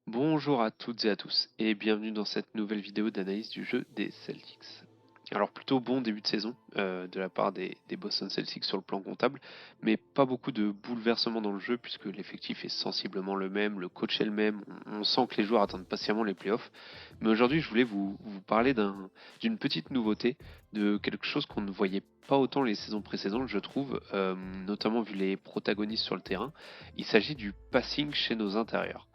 Bonjour à toutes et à tous et bienvenue dans cette nouvelle vidéo d'analyse du jeu des Celtics. Alors plutôt bon début de saison de la part des Boston Celtics sur le plan comptable, mais pas beaucoup de bouleversements dans le jeu puisque l'effectif est sensiblement le même, le coach est le même, on sent que les joueurs attendent patiemment les playoffs. Mais aujourd'hui je voulais vous parler d'une petite nouveauté, de quelque chose qu'on ne voyait pas autant les saisons précédentes je trouve, notamment vu les protagonistes sur le terrain. Il s'agit du passing chez nos intérieurs.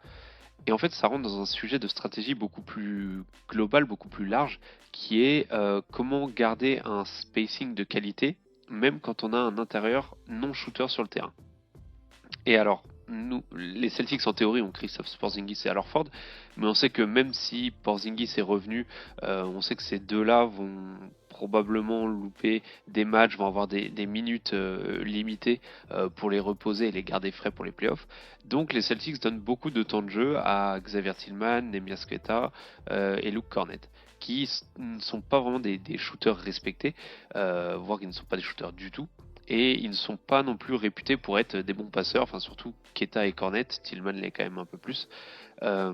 Et en fait, ça rentre dans un sujet de stratégie beaucoup plus global, beaucoup plus large, qui est comment garder un spacing de qualité, même quand on a un intérieur non shooter sur le terrain. Et alors, nous, les Celtics en théorie ont Kristaps Porzingis et Al Horford, mais on sait que même si Porzingis est revenu, on sait que ces deux-là vont probablement louper des matchs, vont avoir des minutes limitées pour les reposer et les garder frais pour les playoffs. Donc les Celtics donnent beaucoup de temps de jeu à Xavier Tillman, Neemias Queta et Luke Cornett, qui ne sont pas vraiment des shooters respectés, voire qui ne sont pas des shooters du tout. Et ils ne sont pas non plus réputés pour être des bons passeurs, enfin surtout Keta et Cornet, Tillman l'est quand même un peu plus. Euh,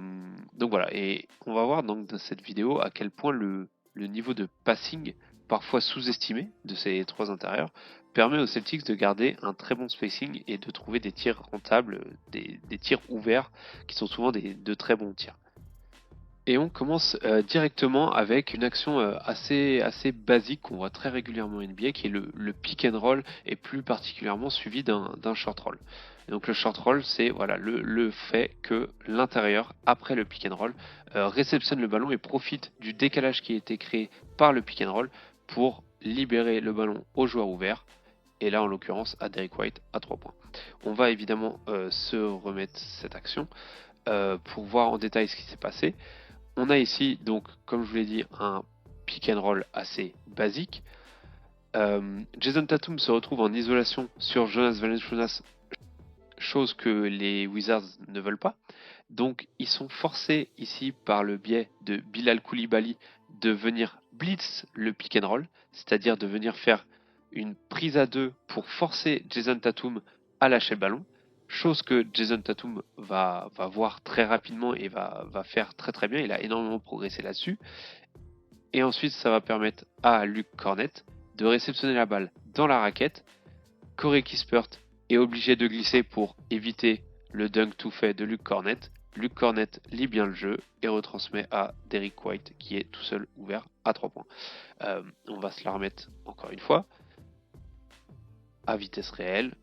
donc voilà, et on va voir donc dans cette vidéo à quel point le niveau de passing, parfois sous-estimé de ces trois intérieurs, permet aux Celtics de garder un très bon spacing et de trouver des tirs rentables, des tirs ouverts, qui sont souvent de très bons tirs. Et on commence directement avec une action assez basique qu'on voit très régulièrement en NBA, qui est le pick and roll, et plus particulièrement suivi d'un short roll. Et donc le short roll, c'est voilà, le fait que l'intérieur, après le pick and roll, réceptionne le ballon et profite du décalage qui a été créé par le pick and roll pour libérer le ballon au joueur ouvert, et là en l'occurrence à Derrick White à 3 points. On va évidemment se remettre cette action pour voir en détail ce qui s'est passé. On a ici, donc, comme je vous l'ai dit, un pick and roll assez basique. Jason Tatum se retrouve en isolation sur Jonas Valanciunas, chose que les Wizards ne veulent pas. Donc, ils sont forcés ici, par le biais de Bilal Koulibaly, de venir blitz le pick and roll, c'est-à-dire de venir faire une prise à deux pour forcer Jason Tatum à lâcher le ballon. Chose que Jason Tatum va voir très rapidement et va faire très très bien. Il a énormément progressé là-dessus. Et ensuite, ça va permettre à Luke Cornett de réceptionner la balle dans la raquette. Corey Kispert est obligé de glisser pour éviter le dunk tout fait de Luke Cornett. Luke Cornett lit bien le jeu et retransmet à Derrick White qui est tout seul ouvert à 3 points. On va se la remettre encore une fois à vitesse réelle.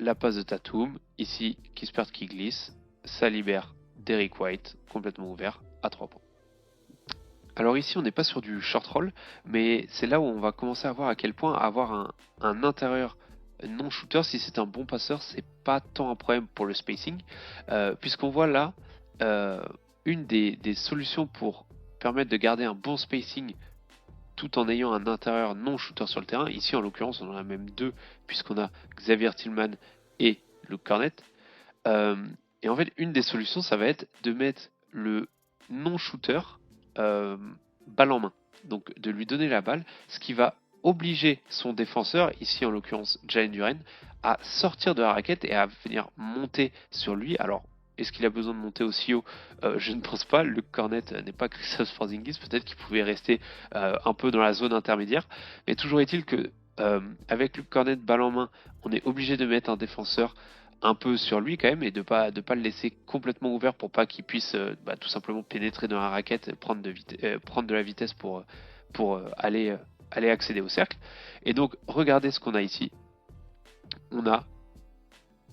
La passe de Tatum, ici Kispert qui glisse, ça libère Derrick White complètement ouvert à 3 points. Alors ici on n'est pas sur du short roll, mais c'est là où on va commencer à voir à quel point avoir un intérieur non shooter, si c'est un bon passeur, c'est pas tant un problème pour le spacing, puisqu'on voit là une des solutions pour permettre de garder un bon spacing tout en ayant un intérieur non shooter sur le terrain. Ici en l'occurrence on en a même deux, puisqu'on a Xavier Tillman et Luke Cornett. Euh, et en fait une des solutions ça va être de mettre le non shooter euh, balle en main. Donc de lui donner la balle, ce qui va obliger son défenseur, ici en l'occurrence Jalen Duren, à sortir de la raquette et à venir monter sur lui. Alors, est-ce qu'il a besoin de monter aussi haut? Je ne pense pas. Luke Cornett n'est pas Kristaps Porzingis. Peut-être qu'il pouvait rester un peu dans la zone intermédiaire. Mais toujours est-il que avec Luke Cornett balle en main, on est obligé de mettre un défenseur un peu sur lui quand même et de pas le laisser complètement ouvert pour pas qu'il puisse tout simplement pénétrer dans la raquette et prendre de la vitesse pour aller accéder au cercle. Et donc regardez ce qu'on a ici. On a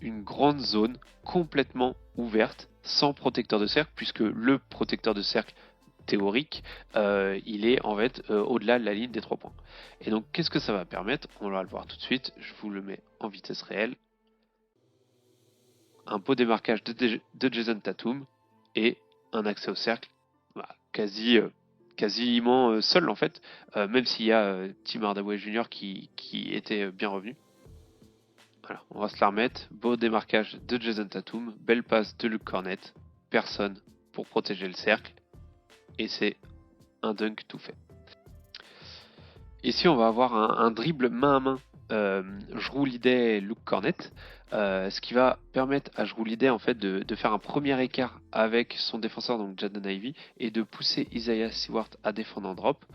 une grande zone complètement ouverte sans protecteur de cercle puisque le protecteur de cercle théorique il est en fait au-delà de la ligne des 3 points. Et donc qu'est-ce que ça va permettre? On va le voir tout de suite. Je vous le mets en vitesse réelle. Un beau démarquage de Jason Tatum et un accès au cercle quasiment seul en fait, même s'il y a Tim Hardaway Jr. qui était bien revenu. Voilà, on va se la remettre. Beau démarquage de Jason Tatum, belle passe de Luke Cornett, personne pour protéger le cercle, et c'est un dunk tout fait. Ici, on va avoir un dribble main à main. Jrue Holiday et Luke Cornett. ce qui va permettre à Jrue Holiday en fait de faire un premier écart avec son défenseur, donc Jaden Ivey, et de pousser Isaiah Stewart à défendre en drop.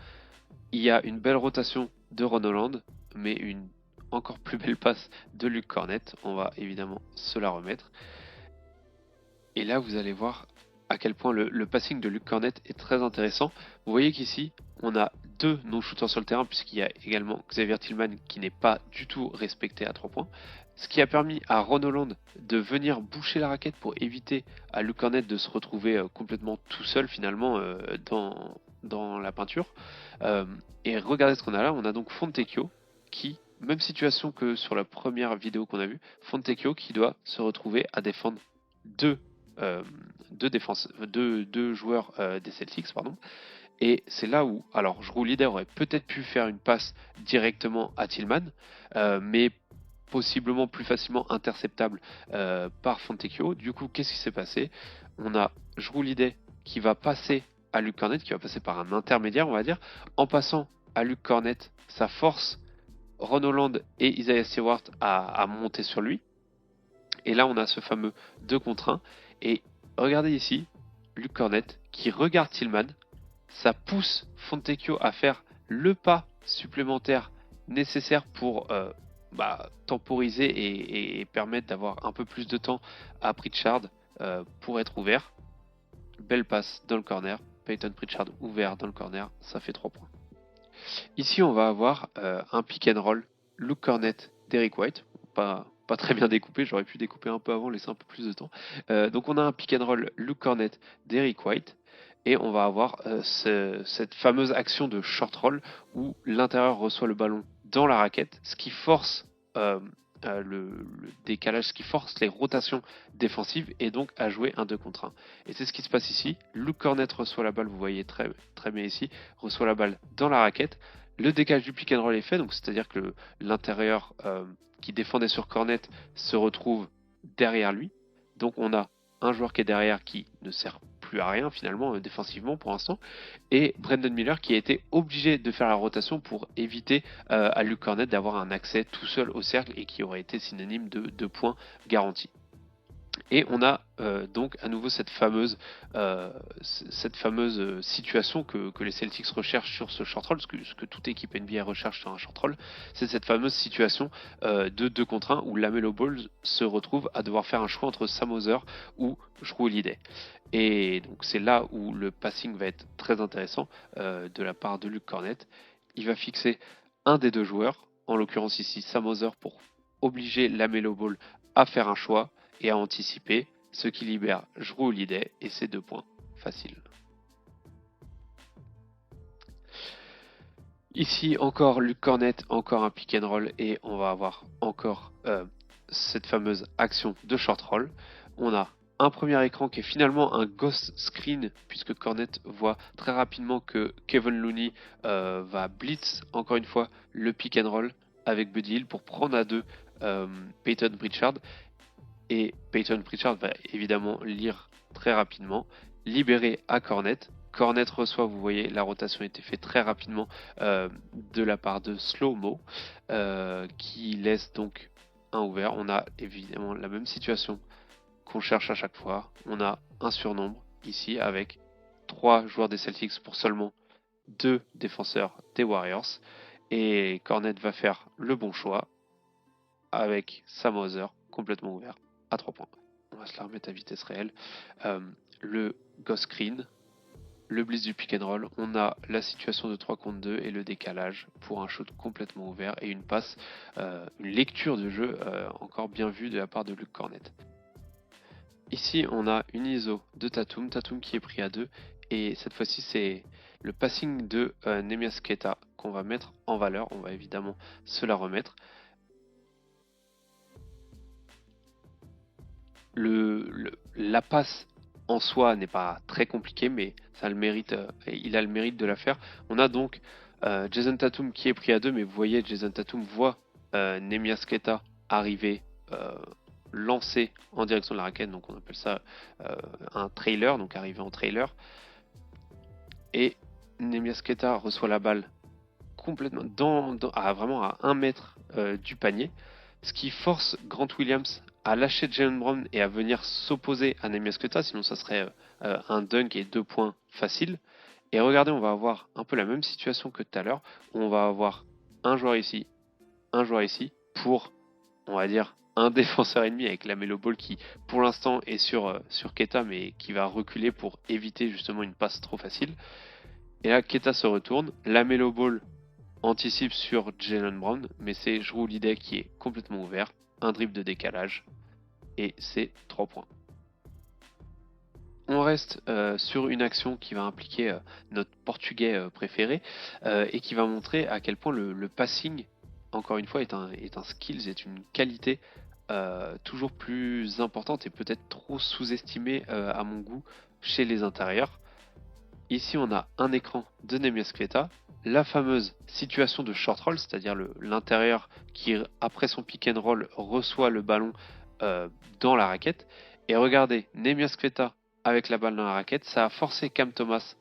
Il y a une belle rotation de Ron Holland, mais une encore plus belle passe de Luke Cornett. On va évidemment se la remettre. Et là, vous allez voir à quel point le passing de Luke Cornett est très intéressant. Vous voyez qu'ici, on a deux non-shooters sur le terrain, puisqu'il y a également Xavier Tillman qui n'est pas du tout respecté à 3 points. Ce qui a permis à Ron Holland de venir boucher la raquette pour éviter à Luke Cornett de se retrouver complètement tout seul finalement dans la peinture. Et regardez ce qu'on a là, on a donc Fontecchio qui, même situation que sur la première vidéo qu'on a vue, Fontecchio qui doit se retrouver à défendre deux joueurs des Celtics, pardon. Et c'est là où, alors, Jrue Holiday aurait peut-être pu faire une passe directement à Tillman, mais possiblement plus facilement interceptable par Fontecchio. Du coup, qu'est-ce qui s'est passé? On a Jrue Holiday qui va passer à Luke Cornett, qui va passer par un intermédiaire, on va dire. En passant à Luke Cornett, ça force Ron Holland et Isaiah Stewart à monter sur lui. Et là, on a ce fameux 2 contre 1. Et regardez ici, Luke Cornett qui regarde Tillman. Ça pousse Fontecchio à faire le pas supplémentaire nécessaire pour temporiser et permettre d'avoir un peu plus de temps à Pritchard pour être ouvert. Belle passe dans le corner. Peyton Pritchard ouvert dans le corner. Ça fait 3 points. Ici, on va avoir un pick and roll. Luke Cornett, Derrick White. Pas très bien découpé, j'aurais pu découper un peu avant, laisser un peu plus de temps. Donc on a un pick and roll Luke Cornett, Derrick White, et on va avoir cette fameuse action de short roll où l'intérieur reçoit le ballon dans la raquette, ce qui force le décalage, ce qui force les rotations défensives et donc à jouer un 2 contre 1. Et c'est ce qui se passe ici. Luke Cornett reçoit la balle, vous voyez très, très bien ici, reçoit la balle dans la raquette. Le décalage du pick and roll est fait, donc c'est-à-dire que l'intérieur qui défendait sur Cornett se retrouve derrière lui. Donc on a un joueur qui est derrière qui ne sert plus à rien finalement défensivement pour l'instant, et Brandon Miller qui a été obligé de faire la rotation pour éviter à Luke Cornett d'avoir un accès tout seul au cercle et qui aurait été synonyme de 2 points garantis. Et on a donc à nouveau cette fameuse situation que les Celtics recherchent sur ce short roll, ce que toute équipe NBA recherche sur un short roll, c'est cette fameuse situation de 2 contre 1 où LaMelo Ball se retrouve à devoir faire un choix entre Sam Hauser ou Jrue Holiday. Et donc c'est là où le passing va être très intéressant de la part de Luke Cornett. Il va fixer un des deux joueurs, en l'occurrence ici Sam Hauser, pour obliger LaMelo Ball à faire un choix et à anticiper, ce qui libère Jrue Holiday et ses 2 points faciles. Ici encore Luke Cornett, encore un pick and roll et on va avoir encore cette fameuse action de short roll. On a un premier écran qui est finalement un ghost screen puisque Cornett voit très rapidement que Kevon Looney va blitz encore une fois le pick and roll avec Buddy Hield pour prendre à 2 Peyton Pritchard. Et Peyton Pritchard va évidemment lire très rapidement, libérer à Cornett. Cornett reçoit, vous voyez, la rotation a été faite très rapidement de la part de Slow-Mo, qui laisse donc un ouvert. On a évidemment la même situation qu'on cherche à chaque fois. On a un surnombre ici avec 3 joueurs des Celtics pour seulement 2 défenseurs des Warriors. Et Cornett va faire le bon choix avec Sam Hauser complètement ouvert à 3 points. On va se la remettre à vitesse réelle. Le ghost screen, le blitz du pick and roll, on a la situation de 3 contre 2 et le décalage pour un shoot complètement ouvert et une passe, une lecture de jeu encore bien vue de la part de Luke Cornett. Ici, on a une ISO de Tatum qui est pris à 2 et cette fois-ci c'est le passing de Neemias Queta qu'on va mettre en valeur. On va évidemment se la remettre. La passe en soi n'est pas très compliquée, mais ça a le mérite, il a le mérite de la faire. On a donc Jason Tatum qui est pris à 2, mais vous voyez, Jason Tatum voit Neemias Queta arriver lancé en direction de la raquette, donc on appelle ça un trailer, donc arriver en trailer. Et Neemias Queta reçoit la balle complètement vraiment à 1 mètre du panier, ce qui force Grant Williams à lâcher Jaylen Brown et à venir s'opposer à Neemias Queta, sinon ça serait un dunk et 2 points faciles. Et regardez, on va avoir un peu la même situation que tout à l'heure, où on va avoir un joueur ici, pour, on va dire, un défenseur ennemi avec la Melo Ball qui, pour l'instant, est sur Queta, mais qui va reculer pour éviter justement une passe trop facile. Et là, Queta se retourne, la Melo Ball anticipe sur Jaylen Brown, mais c'est Jrue Holiday qui est complètement ouvert, un dribble de décalage, et c'est 3 points. On reste sur une action qui va impliquer notre portugais préféré et qui va montrer à quel point le passing, encore une fois, est un skills, est une qualité toujours plus importante et peut-être trop sous-estimée à mon goût chez les intérieurs. Ici, on a un écran de Neemias Queta, la fameuse situation de short roll, c'est-à-dire l'intérieur qui, après son pick and roll, reçoit le ballon dans la raquette. Et regardez, Neemias Queta avec la balle dans la raquette, ça a forcé Cam Thomas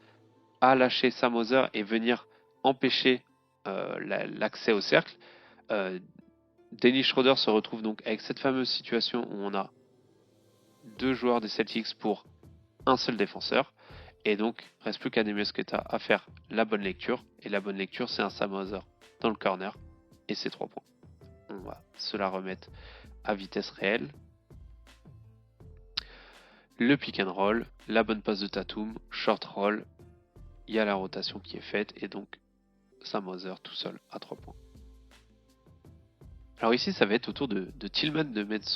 à lâcher Sam Hauser et venir empêcher l'accès au cercle. Dennis Schroeder se retrouve donc avec cette fameuse situation où on a 2 joueurs des Celtics pour un seul défenseur. Et donc, reste plus qu'à Neemias Queta à faire la bonne lecture. Et la bonne lecture, c'est un Sam Hauser dans le corner. Et c'est 3 points. On va se la remettre à vitesse réelle. Le pick and roll, la bonne passe de Tatum, short roll. Il y a la rotation qui est faite. Et donc, Sam Hauser tout seul à 3 points. Alors ici, ça va être au tour de Tillman de mettre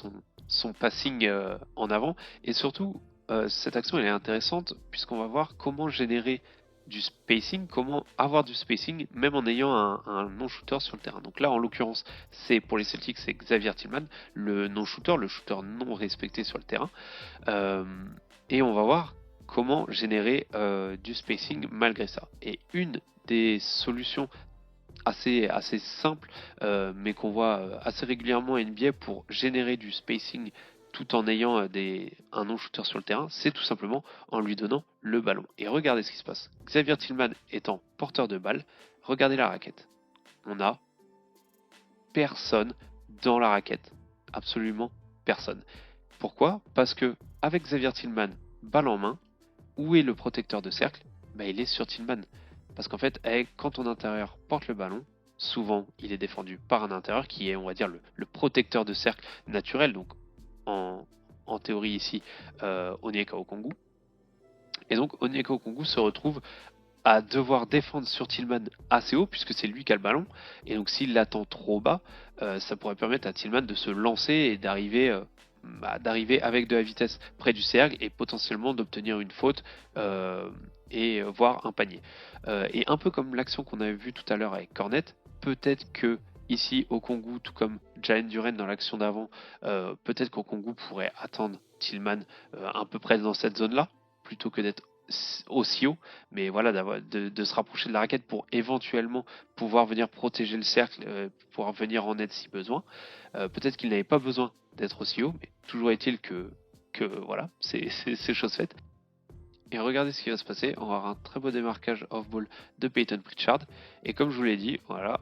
son passing en avant. Et surtout, cette action elle est intéressante puisqu'on va voir comment générer du spacing, comment avoir du spacing même en ayant un non-shooter sur le terrain. Donc là en l'occurrence c'est pour les Celtics, c'est Xavier Tillman, le non-shooter, le shooter non respecté sur le terrain. Et on va voir comment générer du spacing malgré ça. Et une des solutions assez simple, mais qu'on voit assez régulièrement à NBA pour générer du spacing tout en ayant un non-shooter sur le terrain, c'est tout simplement en lui donnant le ballon. Et regardez ce qui se passe. Xavier Tillman étant porteur de balle, regardez la raquette. On a personne dans la raquette. Absolument personne. Pourquoi? Parce que avec Xavier Tillman, balle en main, où est le protecteur de cercle? Il est sur Tillman. Parce qu'en fait, quand ton intérieur porte le ballon, souvent il est défendu par un intérieur qui est, on va dire, le protecteur de cercle naturel. Donc en théorie ici, Onyeka Okongwu. Et donc Onyeka Okongwu se retrouve à devoir défendre sur Tillman assez haut puisque c'est lui qui a le ballon. Et donc s'il l'attend trop bas, ça pourrait permettre à Tillman de se lancer et d'arriver avec de la vitesse près du cercle et potentiellement d'obtenir une faute et voire un panier. Et un peu comme l'action qu'on avait vue tout à l'heure avec Cornet, peut-être que ici Okongwu, tout comme Jalen Duren dans l'action d'avant, peut-être qu'Okongwu pourrait attendre Tillman un peu près dans cette zone-là, plutôt que d'être aussi haut, mais voilà, de se rapprocher de la raquette pour éventuellement pouvoir venir protéger le cercle, pouvoir venir en aide si besoin. Peut-être qu'il n'avait pas besoin d'être aussi haut, mais toujours est-il que voilà, c'est chose faite. Et regardez ce qui va se passer, on va avoir un très beau démarquage off-ball de Peyton Pritchard, et comme je vous l'ai dit, voilà,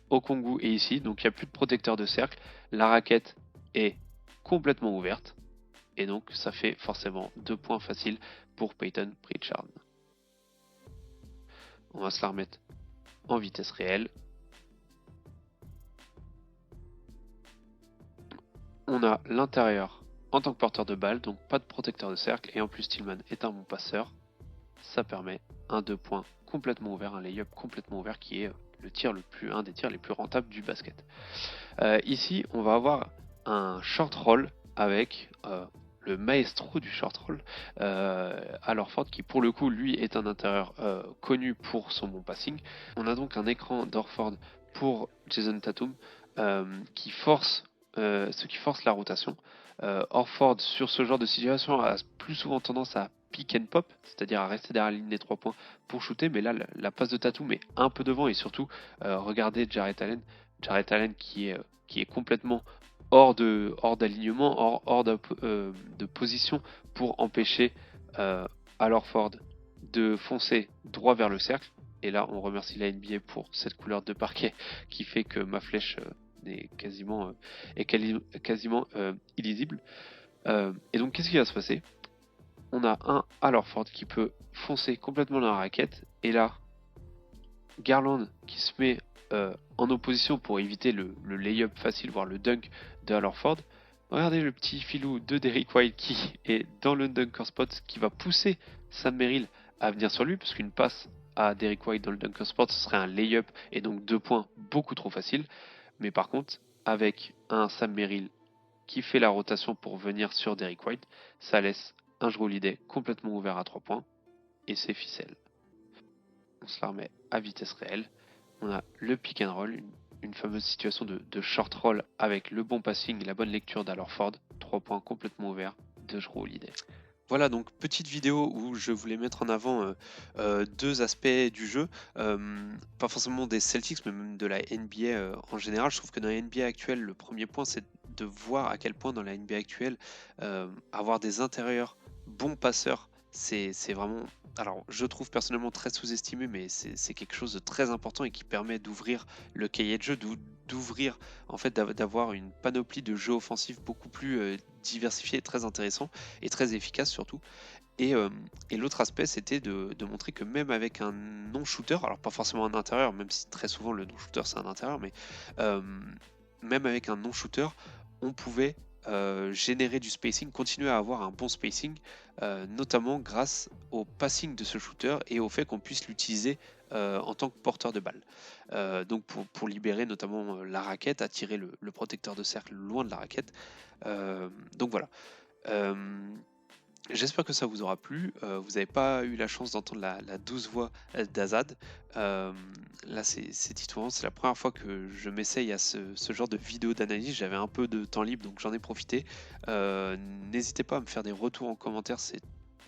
Okongwu est ici, donc il n'y a plus de protecteur de cercle, la raquette est complètement ouverte, et donc ça fait forcément 2 points faciles pour Peyton Pritchard. On va se la remettre en vitesse réelle. On a l'intérieur en tant que porteur de balle, donc pas de protecteur de cercle, et en plus Tillman est un bon passeur. Ça permet un 2 points complètement ouvert, un lay-up complètement ouvert qui est un des tirs les plus rentables du basket. Ici, on va avoir un short roll avec le maestro du short roll, Al Horford, qui pour le coup, lui, est un intérieur connu pour son bon passing. On a donc un écran d'Horford pour Jason Tatum qui force la rotation. Horford, sur ce genre de situation, a plus souvent tendance à pick and pop, c'est-à-dire à rester derrière la ligne des 3 points pour shooter, mais là, la passe de Tatum est un peu devant, et surtout, regardez Jarrett Allen qui est complètement hors d'alignement, hors de position pour empêcher Al Horford de foncer droit vers le cercle. Et là, on remercie la NBA pour cette couleur de parquet qui fait que ma flèche est quasiment illisible. Et donc qu'est-ce qui va se passer? On a un Al Horford qui peut foncer complètement dans la raquette, et là, Garland qui se met en opposition pour éviter le lay-up facile, voire le dunk de Al Horford. Regardez le petit filou de Derrick White qui est dans le dunker spot, qui va pousser Sam Merrill à venir sur lui, parce qu'une passe à Derrick White dans le dunker spot, ce serait un lay-up et donc 2 points beaucoup trop facile. Mais par contre, avec un Sam Merrill qui fait la rotation pour venir sur Derrick White, ça laisse un Jrue Holiday complètement ouvert à 3 points, et c'est ficelle. On se la remet à vitesse réelle. On a le pick and roll, une fameuse situation de short roll avec le bon passing et la bonne lecture d'Al Horford. 3 points complètement ouverts de Jrue Holiday. Voilà, donc petite vidéo où je voulais mettre en avant 2 aspects du jeu, pas forcément des Celtics, mais même de la NBA en général. Je trouve que dans la NBA actuelle, le premier point, c'est de voir à quel point dans la NBA actuelle, avoir des intérieurs bons passeurs, c'est vraiment, alors je trouve personnellement très sous-estimé, mais c'est quelque chose de très important et qui permet d'ouvrir le cahier de jeu, d'ouvrir, en fait, d'avoir une panoplie de jeux offensifs beaucoup plus diversifiés et très intéressants et très efficace surtout. Et l'autre aspect, c'était de montrer que même avec un non-shooter, alors pas forcément un intérieur, même si très souvent le non-shooter c'est un intérieur, mais euh, même avec un non-shooter, on pouvait générer du spacing, continuer à avoir un bon spacing, notamment grâce au passing de ce shooter et au fait qu'on puisse l'utiliser en tant que porteur de balle. Donc pour libérer notamment la raquette, attirer le protecteur de cercle loin de la raquette. Donc voilà. J'espère que ça vous aura plu. Vous n'avez pas eu la chance d'entendre la douce voix d'Azad. Là, c'est titouant. C'est la première fois que je m'essaye à ce genre de vidéo d'analyse. J'avais un peu de temps libre, donc j'en ai profité. N'hésitez pas à me faire des retours en commentaire.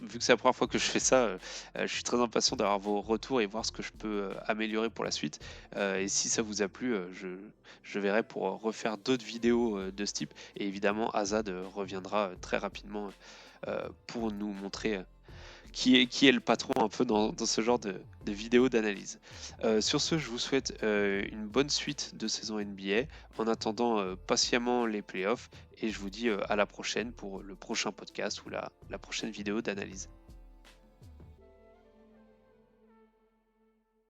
Vu que c'est la première fois que je fais ça, je suis très impatient d'avoir vos retours et voir ce que je peux améliorer pour la suite. Et si ça vous a plu, je verrai pour refaire d'autres vidéos de ce type. Et évidemment, Azad reviendra très rapidement pour nous montrer qui est le patron un peu dans ce genre de vidéos d'analyse. Sur ce, je vous souhaite une bonne suite de saison NBA, en attendant patiemment les playoffs, et je vous dis à la prochaine pour le prochain podcast ou la prochaine vidéo d'analyse.